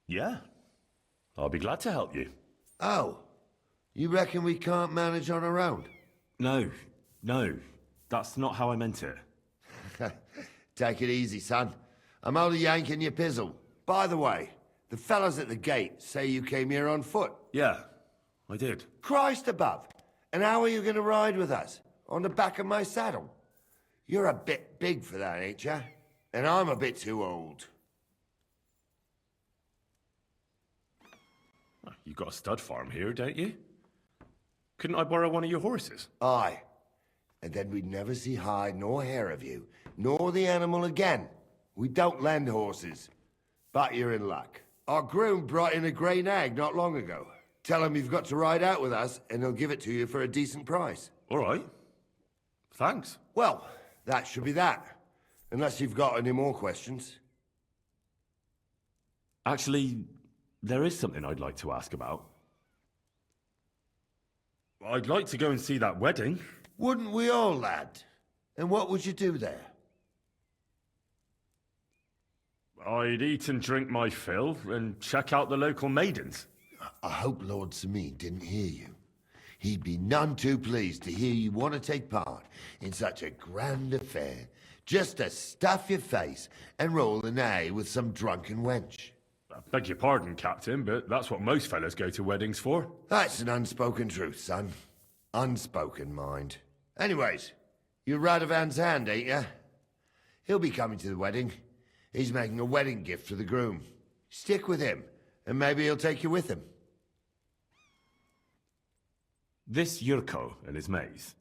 Yeah, I'll be glad to help you. Oh, you reckon we can't manage on our own? No, that's not how I meant it. Take it easy, son. I'm only yanking your pizzle. By the way, the fellas at the gate say you came here on foot. Yeah, I did. Christ above! And how are you going to ride with us? On the back of my saddle? You're a bit big for that, ain't ya? And I'm a bit too old. You got a stud farm here, don't you? Couldn't I borrow one of your horses? Aye. And then we'd never see hide nor hair of you, nor the animal again. We don't lend horses. But you're in luck. Our groom brought in a grey nag not long ago. Tell him you've got to ride out with us, and he'll give it to you for a decent price. All right. Thanks. Well, that should be that. Unless you've got any more questions. Actually, there is something I'd like to ask about. I'd like to go and see that wedding. Wouldn't we all, lad? And what would you do there? I'd eat and drink my fill and check out the local maidens. I hope Lord Semine didn't hear you. He'd be none too pleased to hear you want to take part in such a grand affair, just to stuff your face and roll an A with some drunken wench. I beg your pardon, Captain, but that's what most fellas go to weddings for. That's an unspoken truth, son. Unspoken, mind. Anyways, you're Radovan's hand, ain't ya? He'll be coming to the wedding. He's making a wedding gift to the groom. Stick with him, and maybe he'll take you with him. This Yurko and his mates,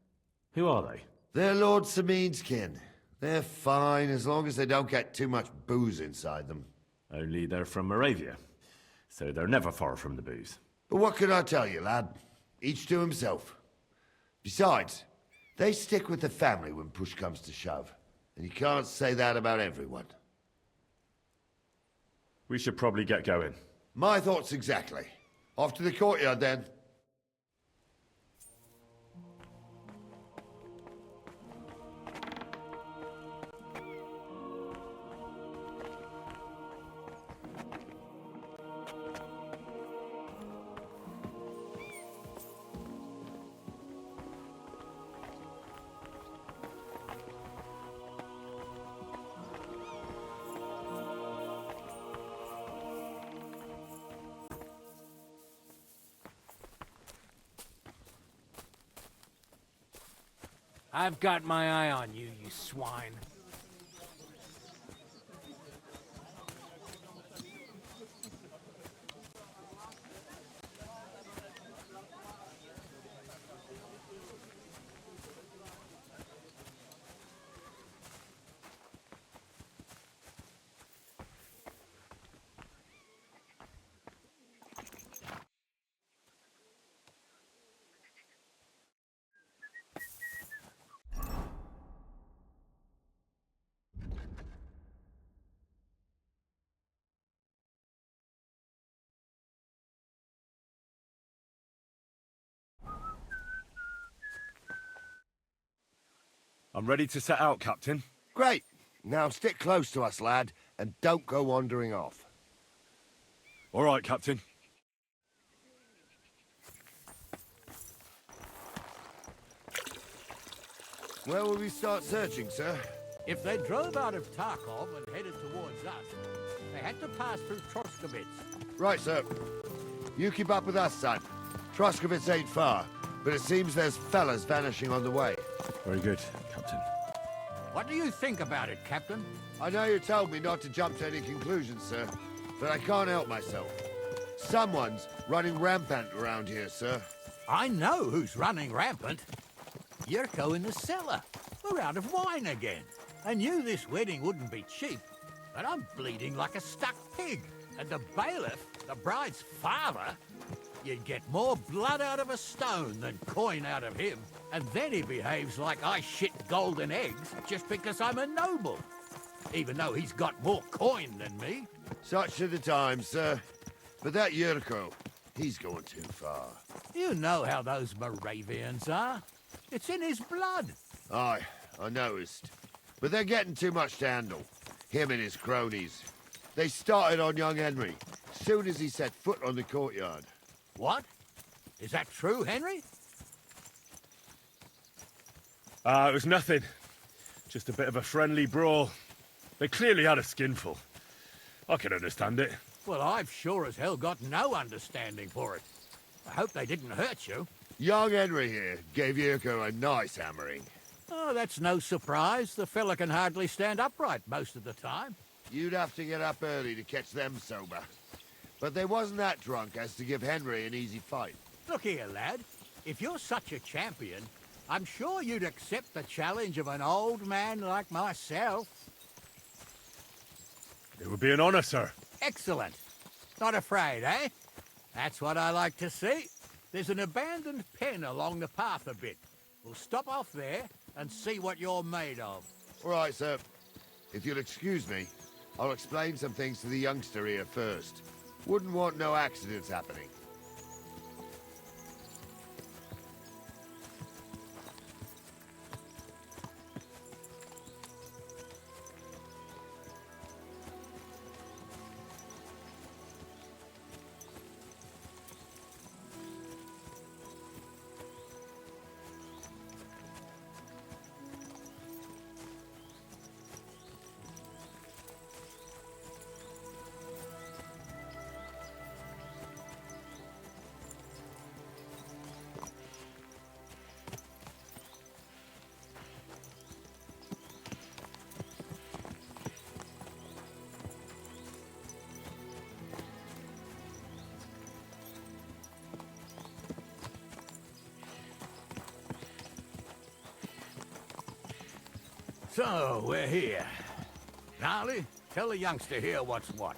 who are they? They're Lord Semine's kin. They're fine as long as they don't get too much booze inside them. Only they're from Moravia, so they're never far from the booze. But what can I tell you, lad? Each to himself. Besides, they stick with the family when push comes to shove. And you can't say that about everyone. We should probably get going. My thoughts exactly. Off to the courtyard, then. I've got my eye on you, you swine. I'm ready to set out, Captain. Great. Now stick close to us, lad, and don't go wandering off. All right, Captain. Where will we start searching, sir? If they drove out of Tarkov and headed towards us, they had to pass through Troskowitz. Right, sir. You keep up with us, son. Troskowitz ain't far, but it seems there's fellas vanishing on the way. Very good, Captain. What do you think about it, Captain? I know you told me not to jump to any conclusions, sir, but I can't help myself. Someone's running rampant around here, sir. I know who's running rampant. Yurko in the cellar. We're out of wine again. I knew this wedding wouldn't be cheap, but I'm bleeding like a stuck pig. And the bailiff, the bride's father, you'd get more blood out of a stone than coin out of him. And then he behaves like I shit golden eggs just because I'm a noble. Even though he's got more coin than me. Such are the times, sir. But that Yurko, he's going too far. You know how those Moravians are. It's in his blood. Aye, I noticed. But they're getting too much to handle. Him and his cronies. They started on young Henry, soon as he set foot on the courtyard. What? Is that true, Henry? It was nothing. Just a bit of a friendly brawl. They clearly had a skinful. I can understand it. Well, I've sure as hell got no understanding for it. I hope they didn't hurt you. Young Henry here gave Yurko a nice hammering. Oh, that's no surprise. The fella can hardly stand upright most of the time. You'd have to get up early to catch them sober. But they wasn't that drunk as to give Henry an easy fight. Look here, lad. If you're such a champion, I'm sure you'd accept the challenge of an old man like myself. It would be an honor, sir. Excellent. Not afraid, eh? That's what I like to see. There's an abandoned pen along the path a bit. We'll stop off there and see what you're made of. All right, sir. If you'll excuse me, I'll explain some things to the youngster here first. Wouldn't want no accidents happening. So, we're here. Gnarly, tell the youngster here what's what.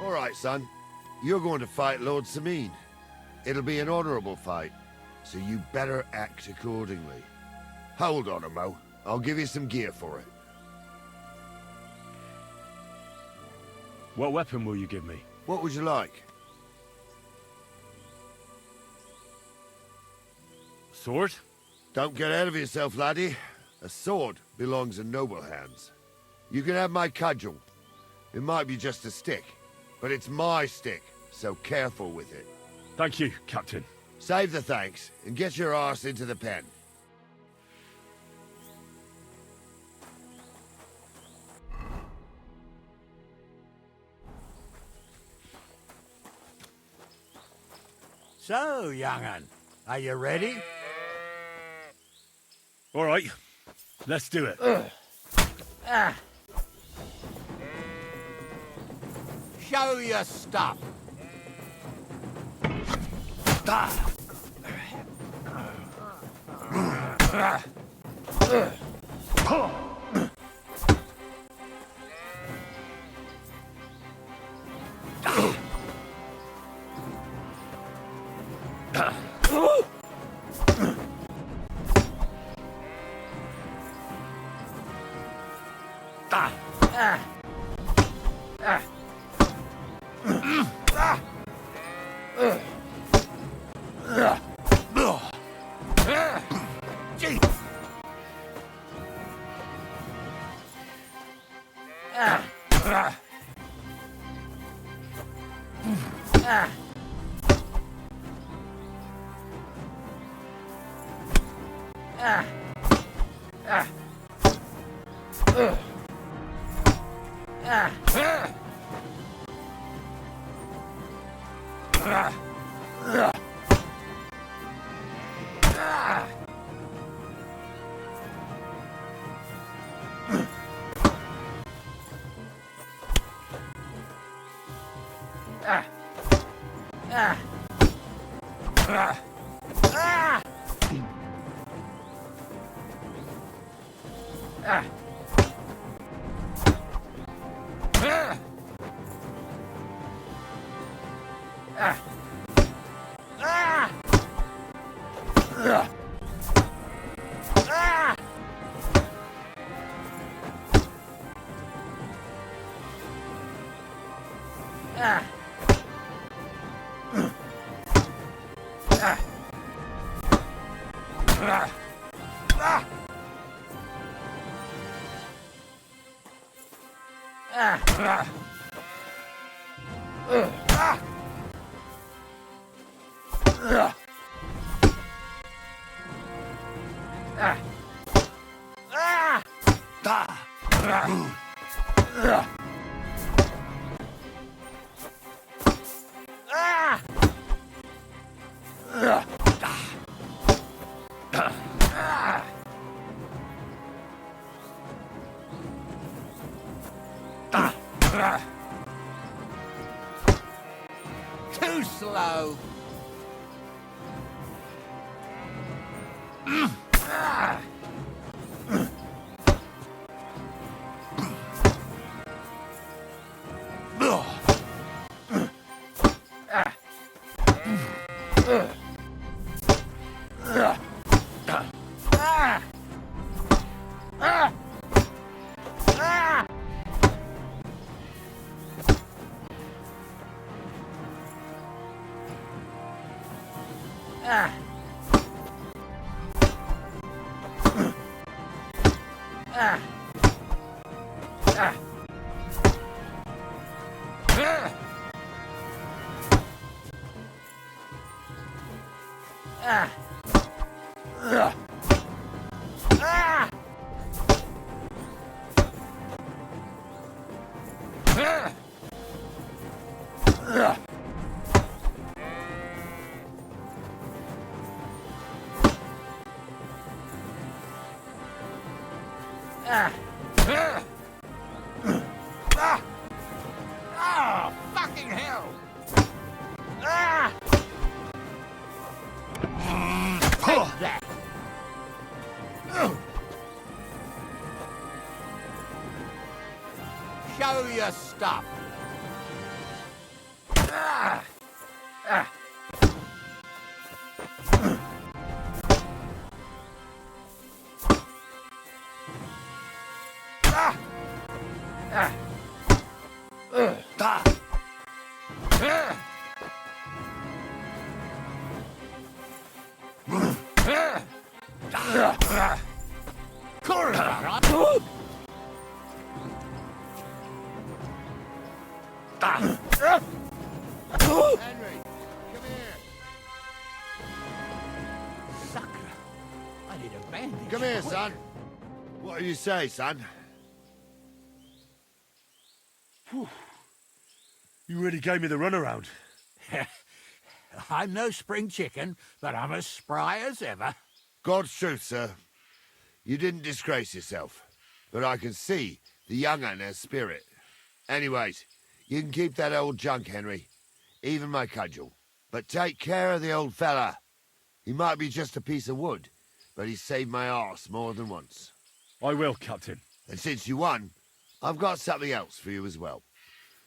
All right, son. You're going to fight Lord Semine. It'll be an honorable fight, so you better act accordingly. Hold on a mo. I'll give you some gear for it. What weapon will you give me? What would you like? Sword? Don't get ahead of yourself, laddie. A sword belongs in noble hands. You can have my cudgel. It might be just a stick, but it's my stick, so careful with it. Thank you, Captain. Save the thanks, and get your arse into the pen. So, young'un, are you ready? All right, let's do it. Show your stuff. Too slow. Oh, fucking hell! Take that! Show your stuff! Henry, come here. Sucker! I need a bandage. Come here, son. What do you say, son? You really gave me the runaround. I'm no spring chicken, but I'm as spry as ever. God's truth, sir. You didn't disgrace yourself, but I can see the young un has spirit. Anyways, you can keep that old junk, Henry. Even my cudgel. But take care of the old fella. He might be just a piece of wood, but he's saved my arse more than once. I will, Captain. And since you won, I've got something else for you as well.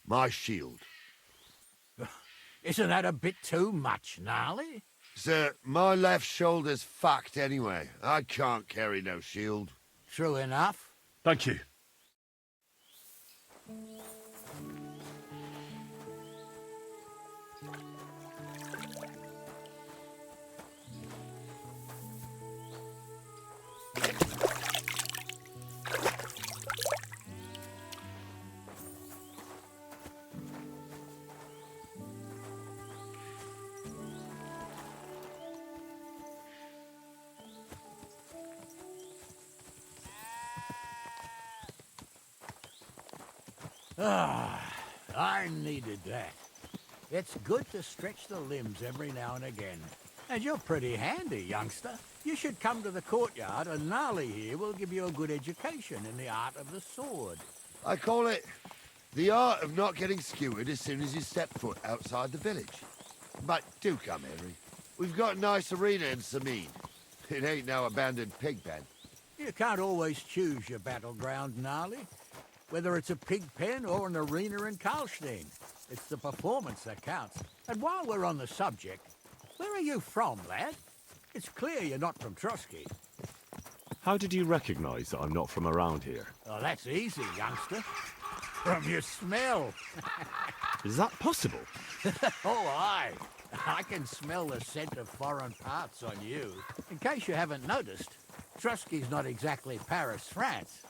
My shield. Isn't that a bit too much, Gnarly? Sir, my left shoulder's fucked anyway. I can't carry no shield. True enough. Thank you. I needed that. It's good to stretch the limbs every now and again. And you're pretty handy, youngster. You should come to the courtyard, and Gnarly here will give you a good education in the art of the sword. I call it the art of not getting skewered as soon as you step foot outside the village. But do come, Henry. We've got a nice arena in Semine. It ain't no abandoned pig pen. You can't always choose your battleground, Gnarly. Whether it's a pig pen or an arena in Karlstein, it's the performance that counts. And while we're on the subject, where are you from, lad? It's clear you're not from Troskowitz. How did you recognize that I'm not from around here? Oh, that's easy, youngster. from your smell. Is that possible? Oh, aye. I can smell the scent of foreign parts on you. In case you haven't noticed, Trusky's not exactly Paris, France.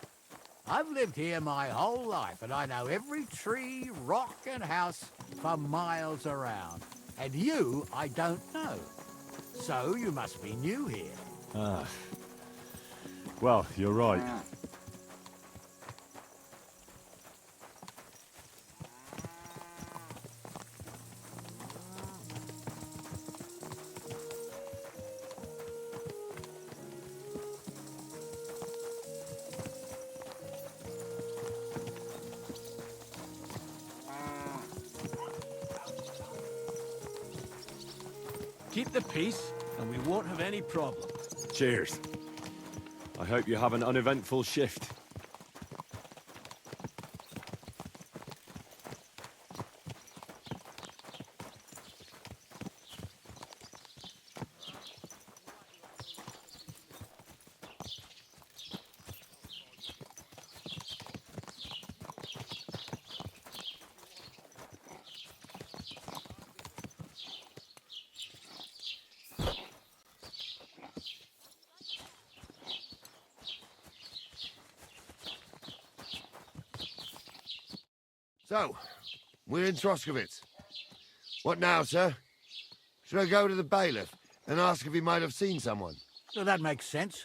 I've lived here my whole life, and I know every tree, rock, and house for miles around. And you, I don't know. So you must be new here. Ah. Well, you're right. Keep the peace, and we won't have any problem. Cheers. I hope you have an uneventful shift. So, we're in Troskowitz. What now, sir? Should I go to the bailiff and ask if he might have seen someone? So that makes sense.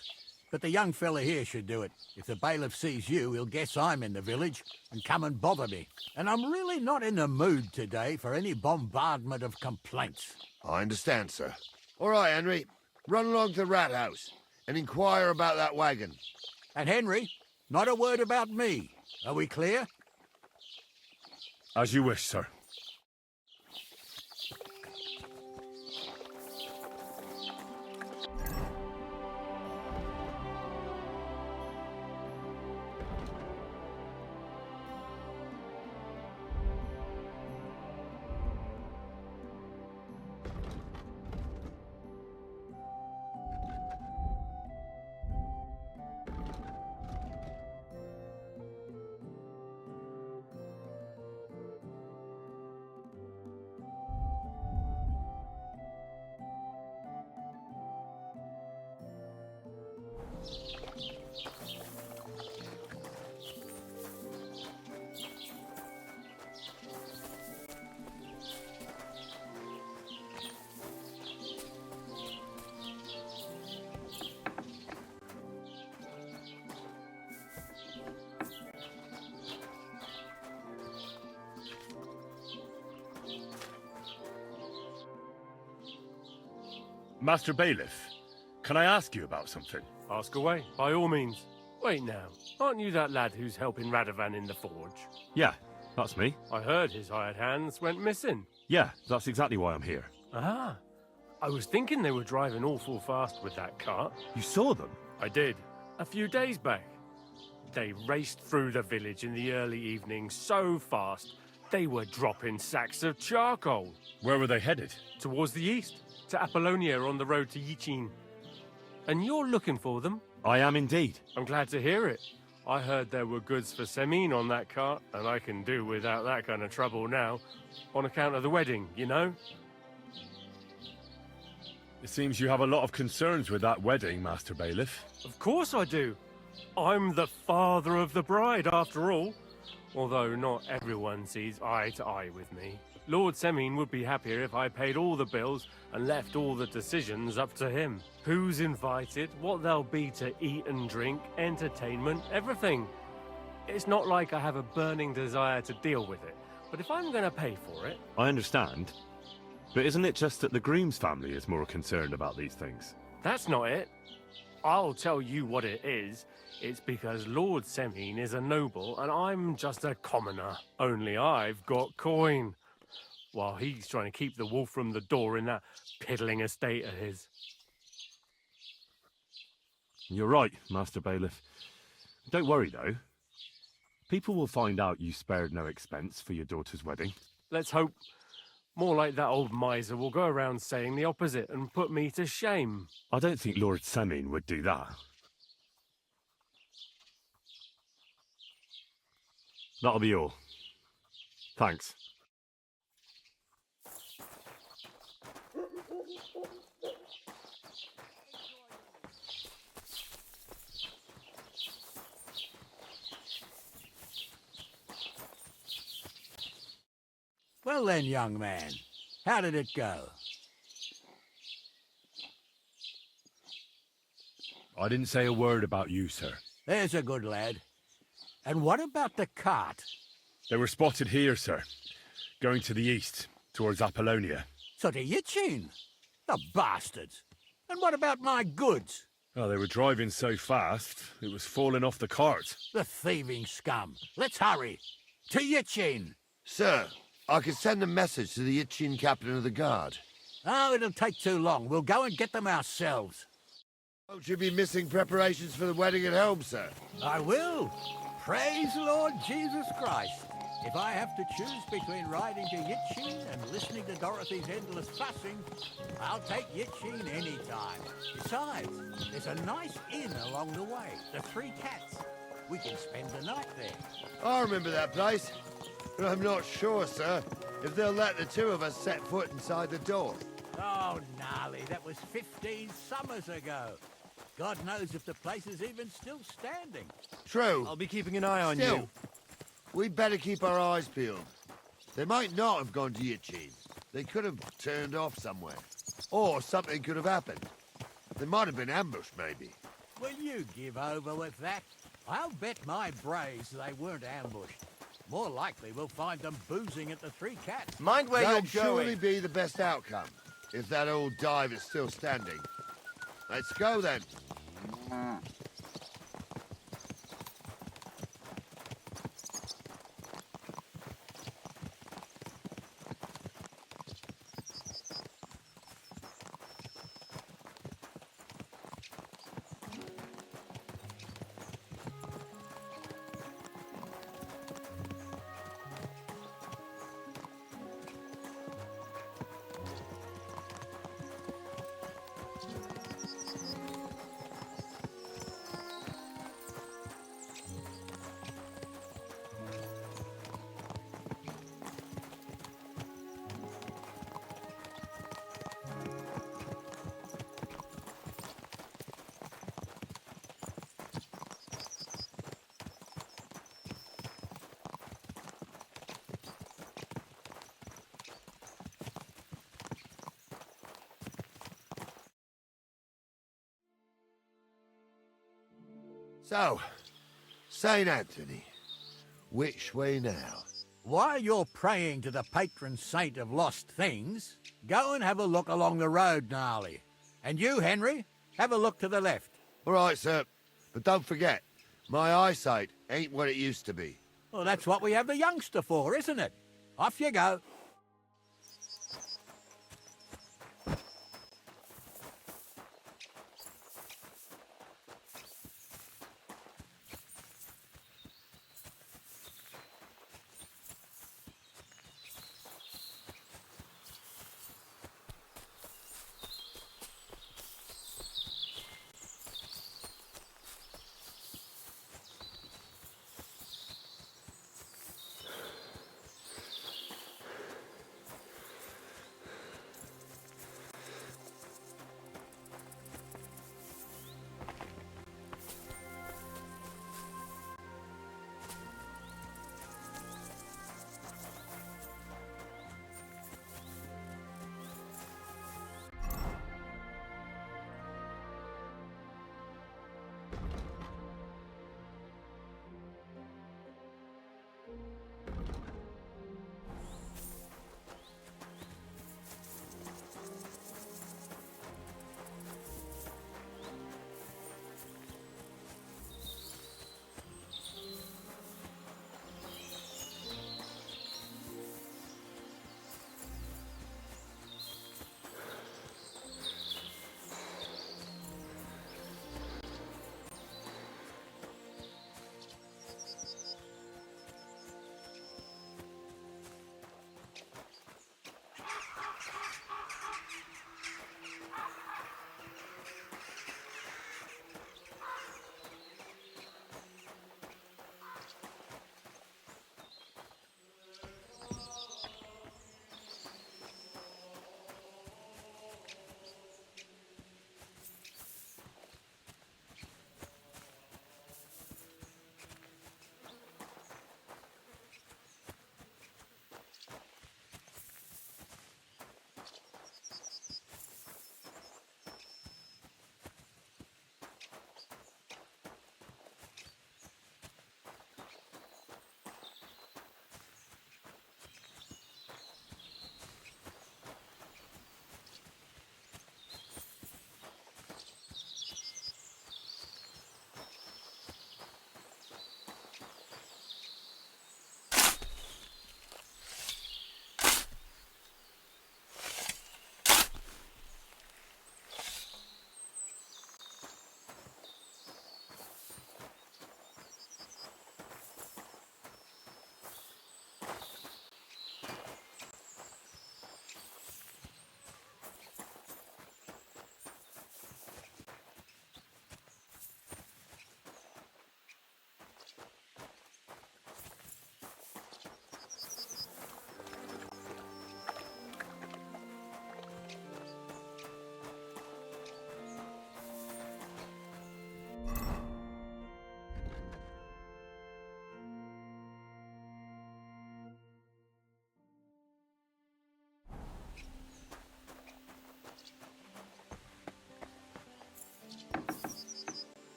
But the young fella here should do it. If the bailiff sees you, he'll guess I'm in the village and come and bother me. And I'm really not in the mood today for any bombardment of complaints. I understand, sir. All right, Henry. Run along to the rat house and inquire about that wagon. And Henry, not a word about me. Are we clear? As you wish, sir. Master Bailiff, can I ask you about something? Ask away, by all means. Wait now, aren't you that lad who's helping Radovan in the forge? Yeah, that's me. I heard his hired hands went missing. Yeah, that's exactly why I'm here. Ah, I was thinking they were driving awful fast with that cart. You saw them? I did, a few days back. They raced through the village in the early evening so fast, they were dropping sacks of charcoal. Where were they headed? Towards the east, to Apollonia on the road to Yichin. And you're looking for them? I am indeed. I'm glad to hear it. I heard there were goods for Semine on that cart, and I can do without that kind of trouble now, on account of the wedding, you know? It seems you have a lot of concerns with that wedding, Master Bailiff. Of course I do. I'm the father of the bride, after all. Although not everyone sees eye to eye with me. Lord Semine would be happier if I paid all the bills and left all the decisions up to him. Who's invited, what there'll be to eat and drink, entertainment, everything. It's not like I have a burning desire to deal with it, but if I'm going to pay for it... I understand. But isn't it just that the groom's family is more concerned about these things? That's not it. I'll tell you what it is. It's because Lord Semine is a noble and I'm just a commoner. Only I've got coin. While he's trying to keep the wolf from the door in that piddling estate of his. You're right, Master Bailiff. Don't worry, though. People will find out you spared no expense for your daughter's wedding. Let's hope. More like that old miser will go around saying the opposite and put me to shame. I don't think Lord Semine would do that. That'll be all. Thanks. Well then, young man, how did it go? I didn't say a word about you, sir. There's a good lad. And what about the cart? They were spotted here, sir. Going to the east, towards Apollonia. So to Yitchin? The bastards! And what about my goods? Oh, they were driving so fast, it was falling off the cart. The thieving scum! Let's hurry! To Yitchin! Sir, I can send a message to the Itchin captain of the guard. Oh, it'll take too long. We'll go and get them ourselves. Won't you be missing preparations for the wedding at home, sir? I will. Praise Lord Jesus Christ. If I have to choose between riding to Yitchin and listening to Dorothy's endless fussing, I'll take Yitchin any time. Besides, there's a nice inn along the way, the Three Cats. We can spend the night there. I remember that place, but I'm not sure, sir, if they'll let the two of us set foot inside the door. Oh, Gnarly, that was 15 summers ago. God knows if the place is even still standing. True. I'll be keeping an eye on Still, you. we'd better keep our eyes peeled. They might not have gone to Yitchin. They could have turned off somewhere. Or something could have happened. They might have been ambushed, maybe. Will you give over with that? I'll bet my braves they weren't ambushed. More likely we'll find them boozing at the Three Cats. Mind where That'd you're going. surely be the best outcome, if that old dive is still standing. Let's go, then. So, St. Anthony, which way now? While you're praying to the patron saint of lost things, go and have a look along the road, Gnarly. And you, Henry, have a look to the left. All right, sir. But don't forget, my eyesight ain't what it used to be. Well, that's what we have the youngster for, isn't it? Off you go.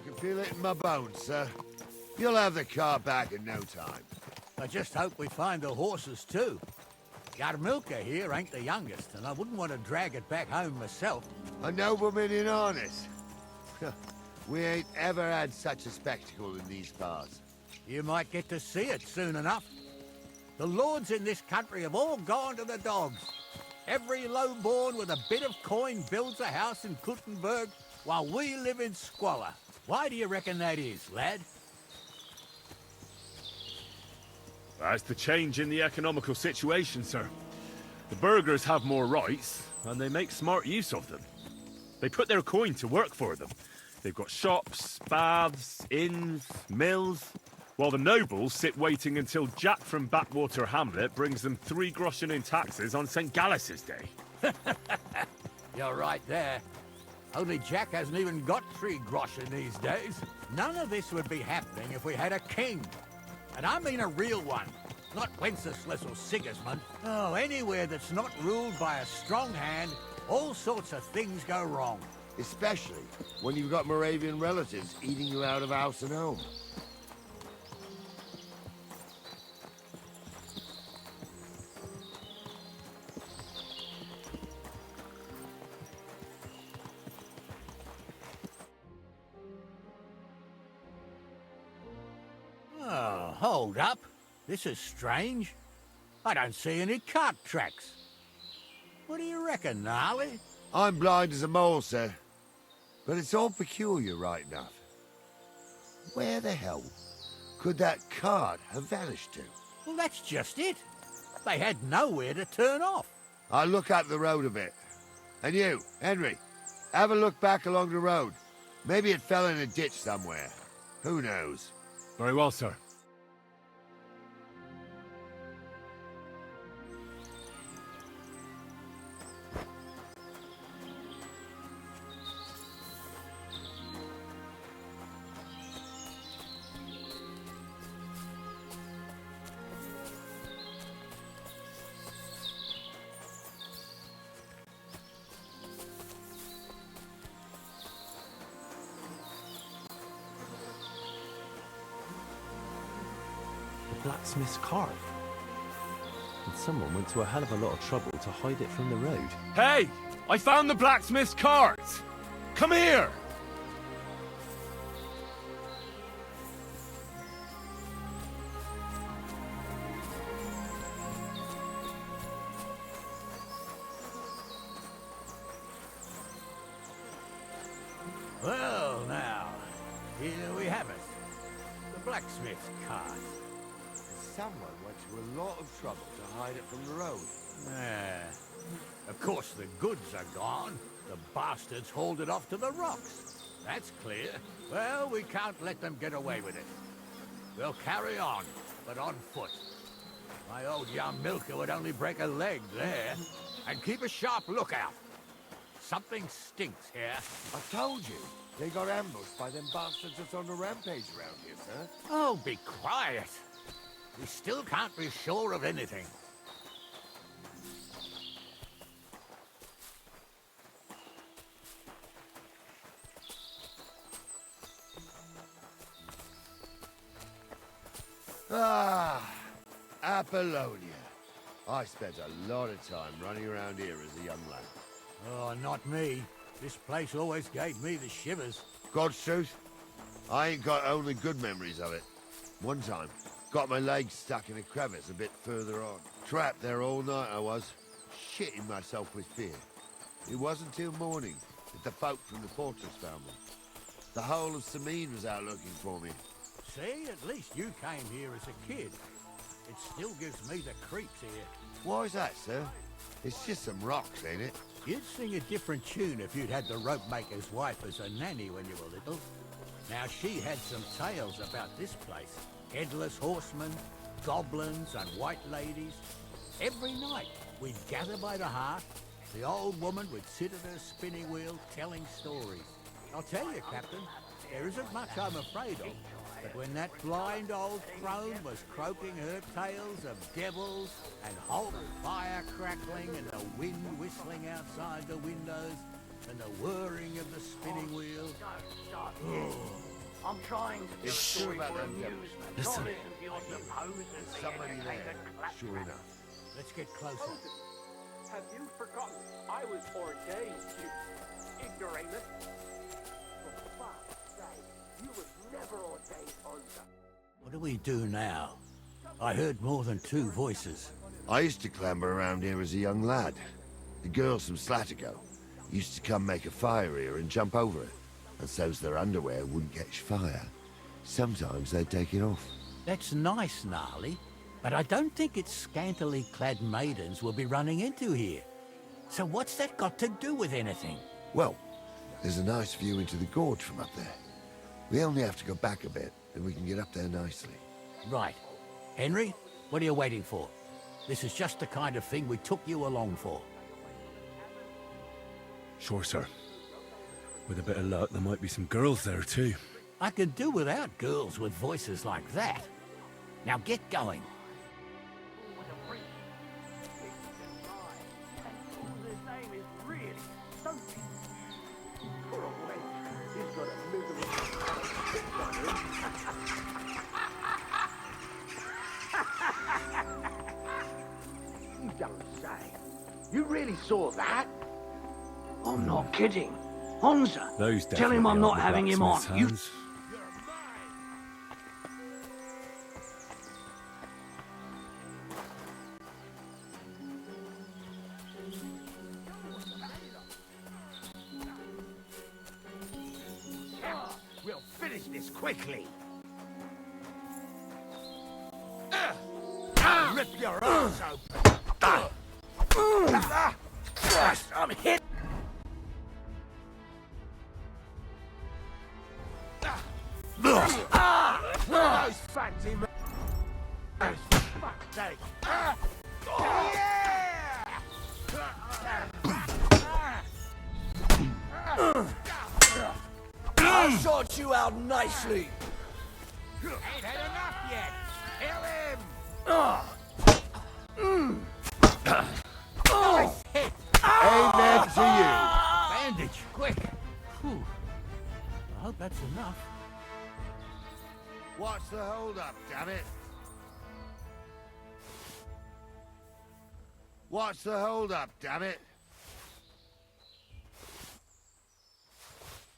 can feel it in my bones, sir. You'll have the car back in no time. I just hope we find the horses too. Yarmilka here ain't the youngest, and I wouldn't want to drag it back home myself. A nobleman in harness. We ain't ever had such a spectacle in these parts. You might get to see it soon enough. The lords in this country have all gone to the dogs. Every lowborn with a bit of coin builds a house in Kuttenberg, while we live in squalor. Why do you reckon that is, lad? That's the change in the economical situation, sir. The burghers have more rights, and they make smart use of them. They put their coin to work for them. They've got shops, baths, inns, mills, while the nobles sit waiting until Jack from Backwater Hamlet brings them 3 groschen in taxes on St. Gallus's Day. You're right there. Only Jack hasn't even got 3 groschen these days. None of this would be happening if we had a king. And I mean a real one, not Wenceslas or Sigismund. Oh, anywhere that's not ruled by a strong hand, all sorts of things go wrong. Especially when you've got Moravian relatives eating you out of house and home. Oh, hold up. This is strange. I don't see any cart tracks. What do you reckon, Gnarly? I'm blind as a mole, sir. But it's all peculiar right enough. Where the hell could that cart have vanished to? Well, that's just it. They had nowhere to turn off. I'll look up the road a bit. And you, Henry, have a look back along the road. Maybe it fell in a ditch somewhere. Who knows? Very well, sir. Blacksmith's cart. And someone went to a hell of a lot of trouble to hide it from the road. Hey! I found the blacksmith's cart! Come here! Well, now, here we have it. The blacksmith's cart. Someone went to a lot of trouble to hide it from the road. Of course, the goods are gone. The bastards hauled it off to the rocks. That's clear. Well, we can't let them get away with it. We'll carry on, but on foot. My old Yarmilka would only break a leg there. And keep a sharp lookout. Something stinks here. I told you, they got ambushed by them bastards that's on the rampage around here, sir. Oh, be quiet. We still can't be sure of anything. Ah, Apollonia. I spent a lot of time running around here as a young lad. Oh, not me. This place always gave me the shivers. God's truth, I ain't got only good memories of it. One time, got my leg stuck in a crevice a bit further on. Trapped there all night I was, shitting myself with fear. It wasn't till morning that the folk from the fortress found me. The whole of Semine was out looking for me. See, at least you came here as a kid. It still gives me the creeps here. Why is that, sir? It's just some rocks, ain't it? You'd sing a different tune if you'd had the rope maker's wife as a nanny when you were little. Now, she had some tales about this place. Headless horsemen, goblins and white ladies. Every night, we'd gather by the hearth. The old woman would sit at her spinning wheel telling stories. I'll tell you, Captain, there isn't much I'm afraid of. But when that blind old crone was croaking her tales of devils and hot fire crackling and the wind whistling outside the windows and the whirring of the spinning wheel, I'm trying to tell a It's true story about for them devils. amusement. Listen. Not listen to your supposed Somebody there, sure enough. Let's get closer. Have you forgotten I was ordained, you ignoramus? For fuck's sake, you was never ordained under. What do we do now? I heard more than two voices. I used to clamber around here as a young lad. The girls from Slatigo used to come make a fire here and jump over it. And so's their underwear wouldn't catch fire. Sometimes they'd take it off. That's nice, Gnarly, but I don't think it's scantily clad maidens we'll be running into here. So what's that got to do with anything? Well, there's a nice view into the gorge from up there. We only have to go back a bit, and we can get up there nicely. Right. Henry, what are you waiting for? This is just the kind of thing we took you along for. Sure, sir. With a bit of luck, there might be some girls there too. I could do without girls with voices like that. Now get going. With a priest. And all his name is really Sophie. Poor old wench. He's got a miserable on him. You don't say. You really saw that? I'm not kidding. Honza, Those tell him definitely I'm not aren't the having him on. blacksmith's You hands. We'll finish this quickly. Rip your arms open. Christ, I'm hit. Those fancy men. Fuck's sake. I'll sort you out nicely. Ain't had enough yet. Kill him. Nice hit. Amen to Bandage, quick! Whew. I hope that's enough. you. What's the hold-up, damn it? What's the hold-up, damn it?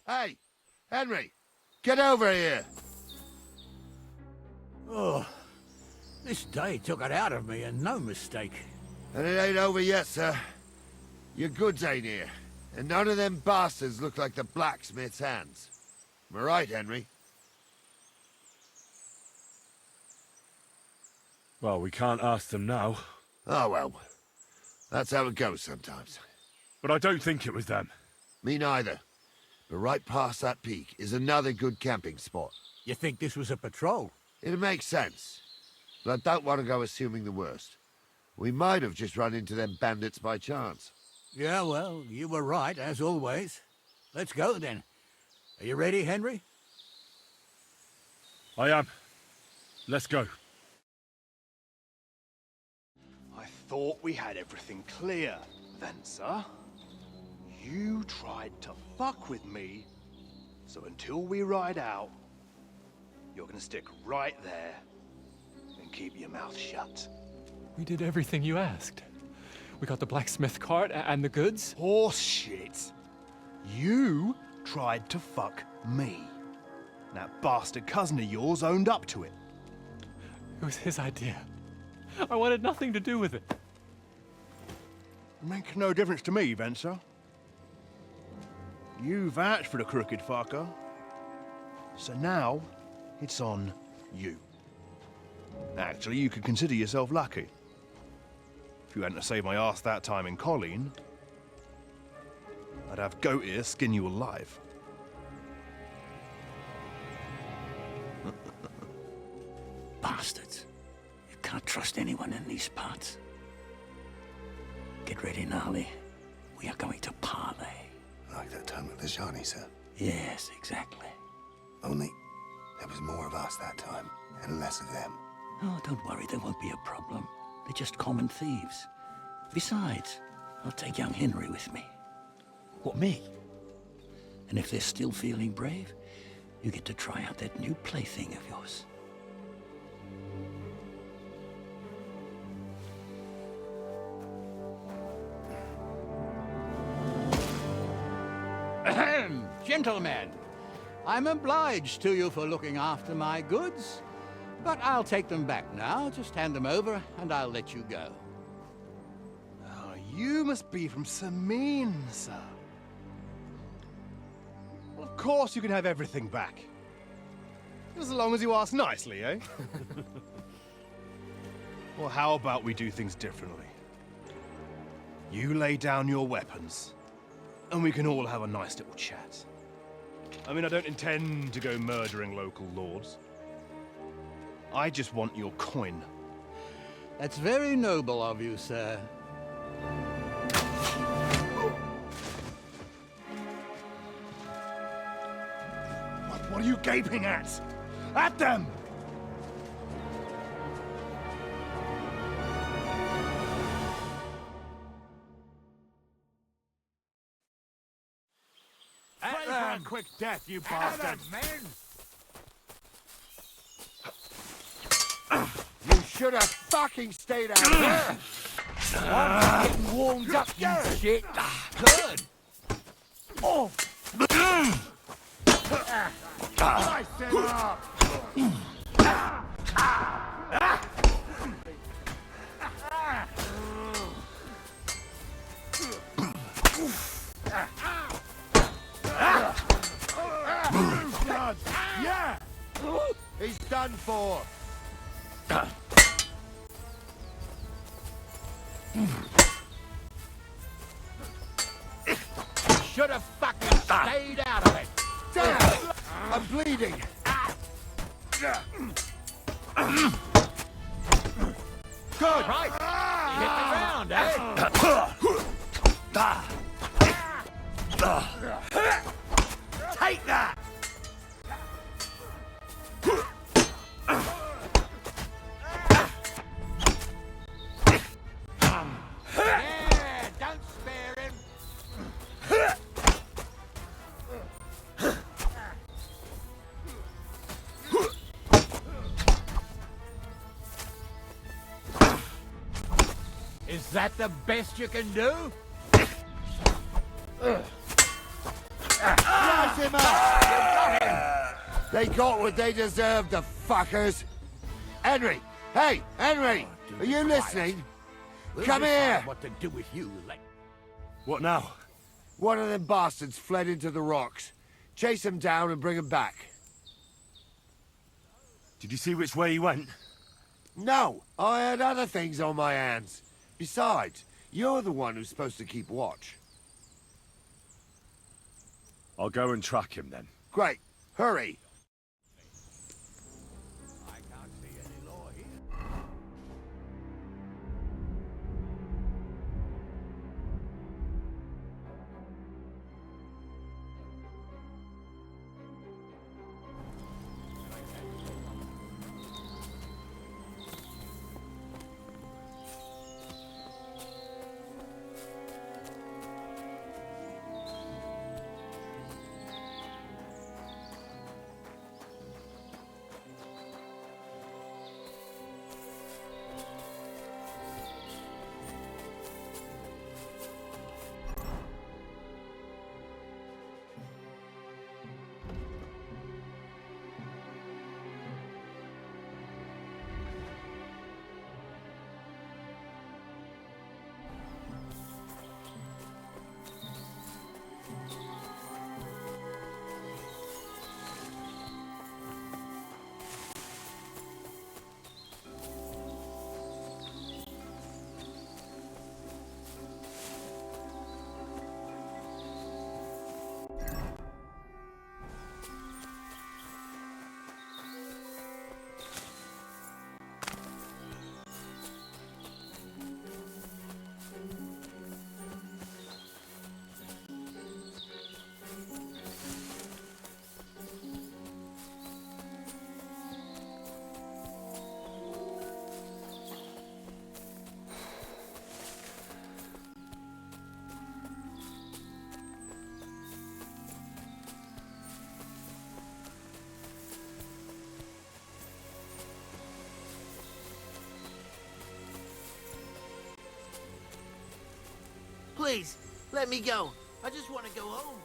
Hey, Henry, get over here. Oh, this day took it out of me, and no mistake. And it ain't over yet, sir. Your goods ain't here. And none of them bastards look like the blacksmith's hands. Am I right, Henry? Well, we can't ask them now. Oh, well. That's how it goes sometimes. But I don't think it was them. Me neither. But right past that peak is another good camping spot. You think this was a patrol? It makes sense. But I don't want to go assuming the worst. We might have just run into them bandits by chance. Yeah, well, you were right, as always. Let's go, then. Are you ready, Henry? I am. Let's go. I thought we had everything clear, Venser. You tried to fuck with me, so until we ride out, you're gonna stick right there and keep your mouth shut. We did everything you asked. We got the blacksmith cart and the goods. Horse shit. You tried to fuck me. That bastard cousin of yours owned up to it. It was his idea. I wanted nothing to do with it. It makes no difference to me, Venser. You vouched for the crooked fucker. So now, it's on you. Actually, you could consider yourself lucky. If you hadn't saved my ass that time in Colleen, I'd have goat ear skin you alive. Bastards. You can't trust anyone in these parts. Get ready, Gnarly. We are going to parley. Like that time at the Shani, sir. Yes, exactly. Only there was more of us that time, and less of them. Oh, don't worry, there won't be a problem. They're just common thieves. Besides, I'll take young Henry with me. What, me? And if they're still feeling brave, you get to try out that new plaything of yours. Ahem, gentlemen, I'm obliged to you for looking after my goods, but I'll take them back now. Just hand them over, and I'll let you go. Oh, you must be from Semine, sir. Well, of course you can have everything back. As long as you ask nicely, eh? Well, how about we do things differently? You lay down your weapons, and we can all have a nice little chat. I mean, I don't intend to go murdering local lords. I just want your coin. That's very noble of you, sir. What are you gaping at? At them! Pray for a quick death, you bastard! You should have fucking stayed out there! I'm getting warmed up, you shit. Good. Oh! Slice him up! Yeah! He's done for! Should have fucking stayed out of it. Damn! I'm bleeding! Good! Right. Hit the ground, eh? Take that! Yeah, don't spare him. Is that the best you can do? Slice him up! They got what they deserved, the fuckers! Henry! Hey, Henry! Are you listening? We'll Come decide here! what to do with you later. What now? One of them bastards fled into the rocks. Chase him down and bring him back. Did you see which way he went? No, I had other things on my hands. Besides, you're the one who's supposed to keep watch. I'll go and track him then. Great. Hurry. I can't see any law here. Please, let me go. I just want to go home.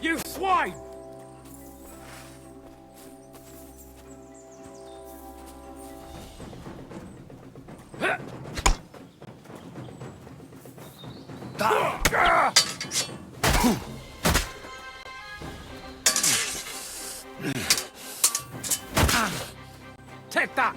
You swine! Take that!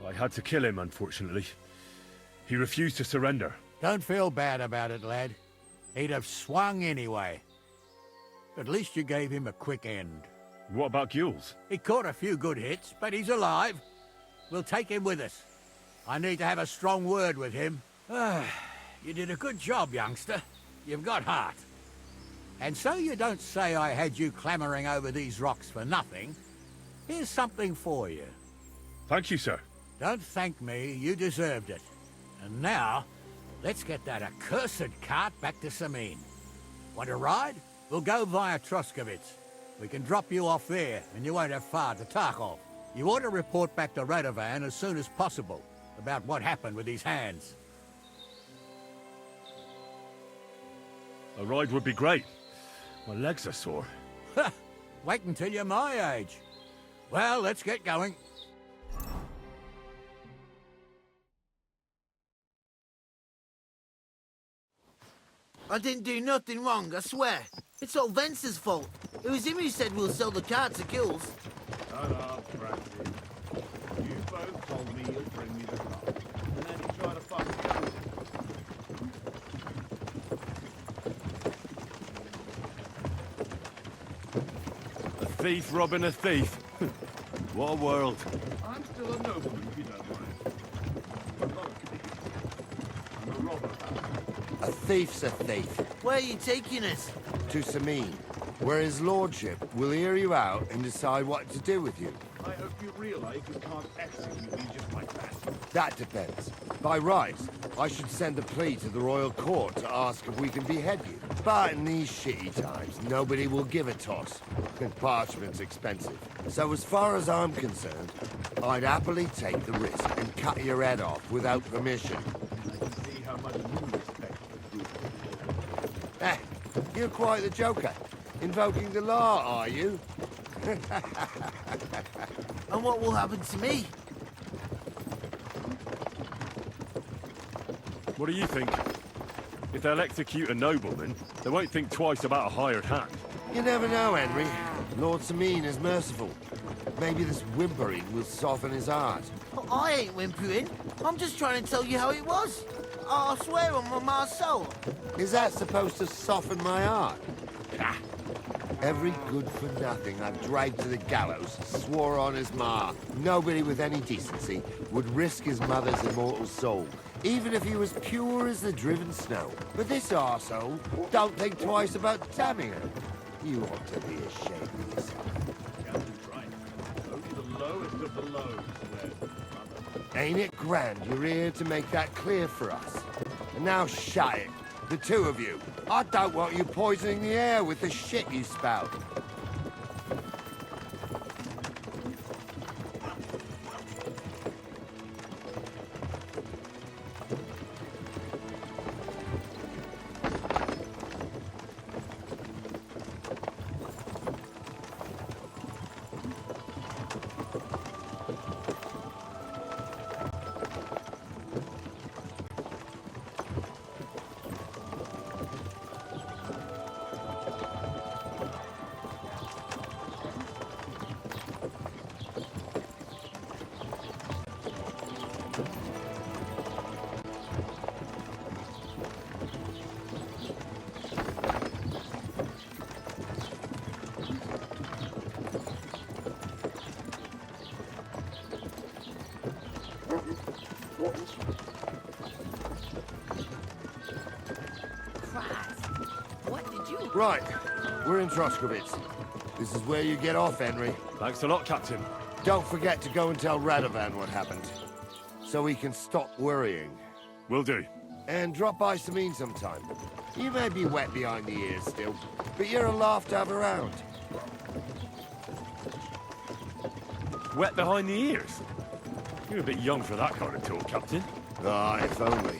I had to kill him, unfortunately. He refused to surrender. Don't feel bad about it, lad. He'd have swung anyway. At least you gave him a quick end. What about Gules? He caught a few good hits, but he's alive. We'll take him with us. I need to have a strong word with him. You did a good job, youngster. You've got heart. And so you don't say I had you clambering over these rocks for nothing, here's something for you. Thank you, sir. Don't thank me, you deserved it. And now, let's get that accursed cart back to Semine. Want to ride? We'll go via Troskowitz. We can drop you off there, and you won't have far to Tarkov. You ought to report back to Radovan as soon as possible about what happened with these hands. A ride would be great. My legs are sore. Wait until you're my age. Well, let's get going. I didn't do nothing wrong, I swear. It's all Vence's fault. It was him who said we'll sell the cart to Gules. Shut up, Bradley. You both told me you'll bring me the cart, and then you try to fuck me over. A thief robbing a thief. What a world. I'm still a nobleman, if you don't mind. I'm not a thief. I'm a robber. A thief's a thief. Where are you taking us? To Semine, where his lordship will hear you out and decide what to do with you. I hope you realize you can't execute me just like that. That depends. By rights, I should send a plea to the royal court to ask if we can behead you. But in these shitty times, nobody will give a toss. And parchment's expensive. So as far as I'm concerned, I'd happily take the risk and cut your head off without permission. I can see how much you respect the group. Eh, you're quite the joker. Invoking the law, are you? And what will happen to me? What do you think? If they'll execute a nobleman, they won't think twice about a hired hand. You never know, Henry. Lord Semine is merciful. Maybe this whimpering will soften his heart. Oh, I ain't whimpering. I'm just trying to tell you how it was. I swear on my ma's soul. Is that supposed to soften my heart? Ah. Every good-for-nothing I've dragged to the gallows swore on his ma. Nobody with any decency would risk his mother's immortal soul, even if he was pure as the driven snow. But this arsehole don't think twice about damning her. You ought to be ashamed of yourself. Captain's right. Only the lowest of the lows wears the mother. Ain't it grand you're here to make that clear for us? And now shut it, the two of you. I don't want you poisoning the air with the shit you spout. Right, we're in Troskowitz. This is where you get off, Henry. Thanks a lot, Captain. Don't forget to go and tell Radovan what happened, so he can stop worrying. Will do. And drop by Semine sometime. You may be wet behind the ears still, but you're a laugh to have around. Wet behind the ears? You're a bit young for that kind of talk, Captain. Ah, if only.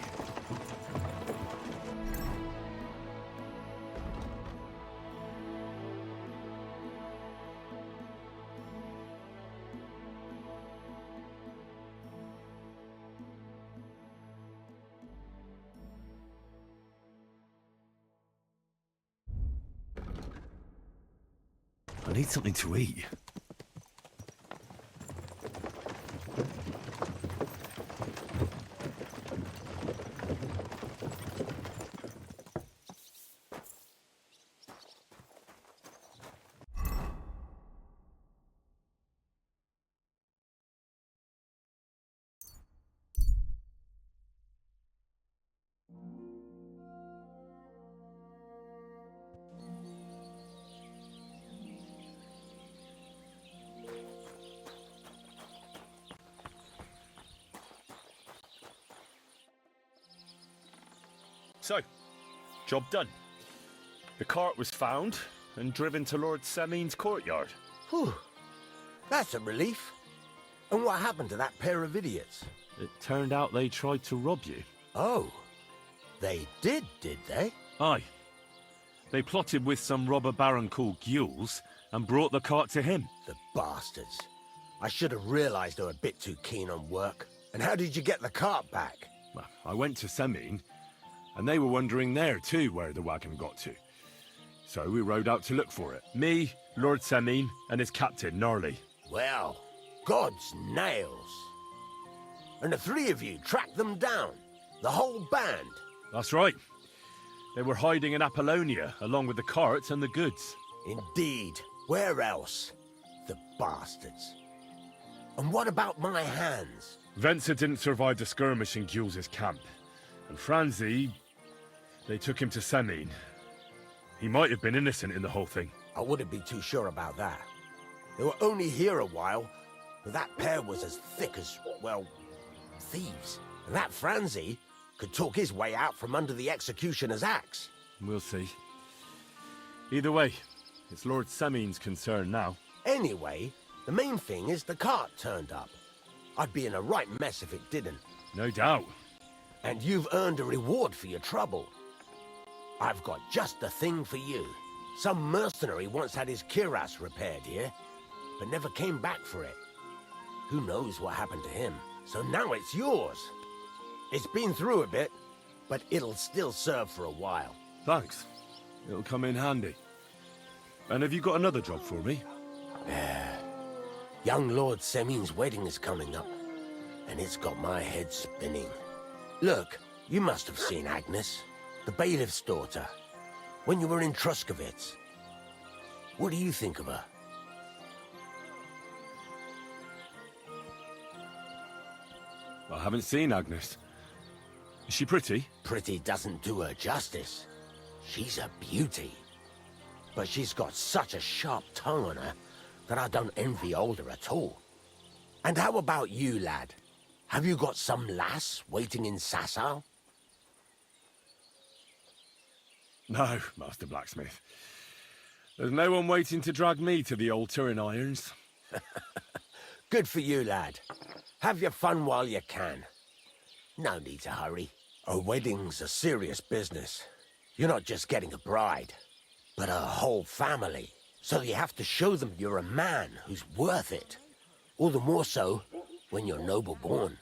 I need something to eat. So, job done. The cart was found and driven to Lord Semine's courtyard. Whew. That's a relief. And what happened to that pair of idiots? It turned out they tried to rob you. Oh. They did they? Aye. They plotted with some robber baron called Gules and brought the cart to him. The bastards. I should have realized they were a bit too keen on work. And how did you get the cart back? Well, I went to Semine, and they were wondering there too where the wagon got to. So we rode out to look for it. Me, Lord Semine, and his captain, Gnarly. Well, God's nails. And the three of you tracked them down? The whole band? That's right. They were hiding in Apollonia, along with the carts and the goods. Indeed. Where else? The bastards. And what about my hands? Venser didn't survive the skirmish in Gules' camp. And Franzi, they took him to Semine. He might have been innocent in the whole thing. I wouldn't be too sure about that. They were only here a while, but that pair was as thick as, well, thieves. And that Franzi could talk his way out from under the executioner's axe. We'll see. Either way, it's Lord Semine's concern now. Anyway, the main thing is the cart turned up. I'd be in a right mess if it didn't. No doubt. And you've earned a reward for your trouble. I've got just the thing for you. Some mercenary once had his cuirass repaired here, but never came back for it. Who knows what happened to him? So now it's yours. It's been through a bit, but it'll still serve for a while. Thanks. It'll come in handy. And have you got another job for me? Young Lord Semine's wedding is coming up, and it's got my head spinning. Look, you must have seen Agnes, the bailiff's daughter, when you were in Troskowitz. What do you think of her? I haven't seen Agnes. Is she pretty? Pretty doesn't do her justice. She's a beauty. But she's got such a sharp tongue on her that I don't envy older at all. And how about you, lad? Have you got some lass waiting in Sasau? No, Master Blacksmith. There's no one waiting to drag me to the altar in irons. Good for you, lad. Have your fun while you can. No need to hurry. A wedding's a serious business. You're not just getting a bride, but a whole family. So you have to show them you're a man who's worth it. All the more so when you're noble born.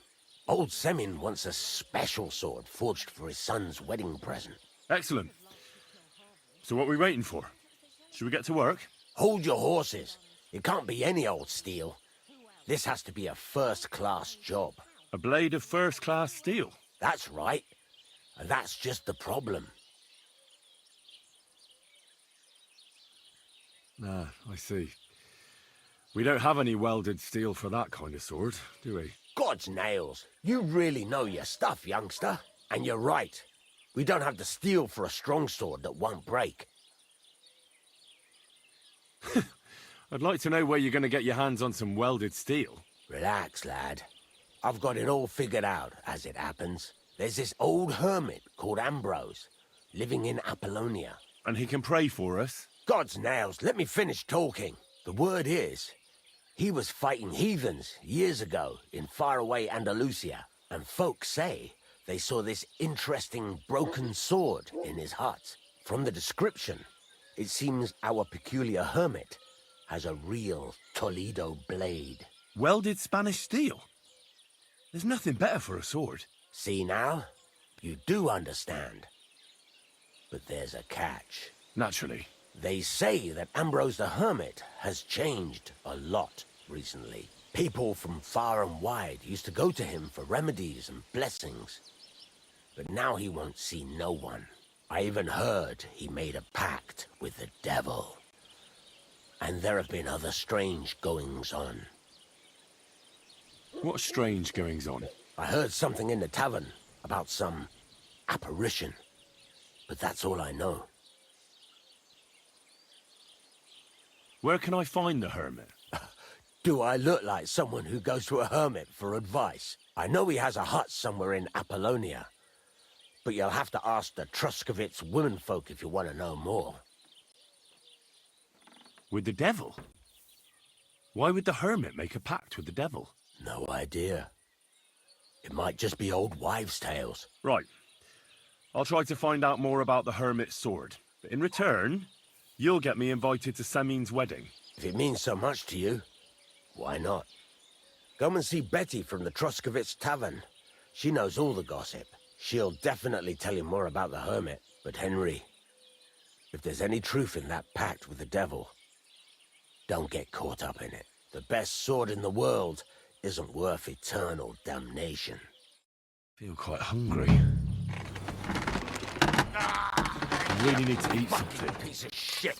Old Semine wants a special sword forged for his son's wedding present. Excellent. So what are we waiting for? Should we get to work? Hold your horses. It can't be any old steel. This has to be a first-class job. A blade of first-class steel? That's right. And that's just the problem. Ah, I see. We don't have any welded steel for that kind of sword, do we? God's nails. You really know your stuff, youngster. And you're right. We don't have the steel for a strong sword that won't break. I'd like to know where you're going to get your hands on some welded steel. Relax, lad. I've got it all figured out, as it happens. There's this old hermit called Ambrose, living in Apollonia. And he can pray for us? God's nails, let me finish talking. The word is, he was fighting heathens years ago in faraway Andalusia, and folks say they saw this interesting broken sword in his hut. From the description, it seems our peculiar hermit has a real Toledo blade. Welded Spanish steel? There's nothing better for a sword. See now? You do understand. But there's a catch. Naturally. They say that Ambrose the Hermit has changed a lot recently. People from far and wide used to go to him for remedies and blessings. But now he won't see no one. I even heard he made a pact with the devil. And there have been other strange goings-on. What strange goings-on? I heard something in the tavern about some apparition. But that's all I know. Where can I find the hermit? Do I look like someone who goes to a hermit for advice? I know he has a hut somewhere in Apollonia. But you'll have to ask the Troskowitz womenfolk if you want to know more. With the devil? Why would the hermit make a pact with the devil? No idea. It might just be old wives' tales. Right. I'll try to find out more about the hermit's sword. But in return, you'll get me invited to Semine's wedding. If it means so much to you, why not? Come and see Betty from the Troskowitz tavern. She knows all the gossip. She'll definitely tell you more about the hermit. But Henry, if there's any truth in that pact with the devil, don't get caught up in it. The best sword in the world isn't worth eternal damnation. Feel quite hungry. I really need to eat something. Piece of shit!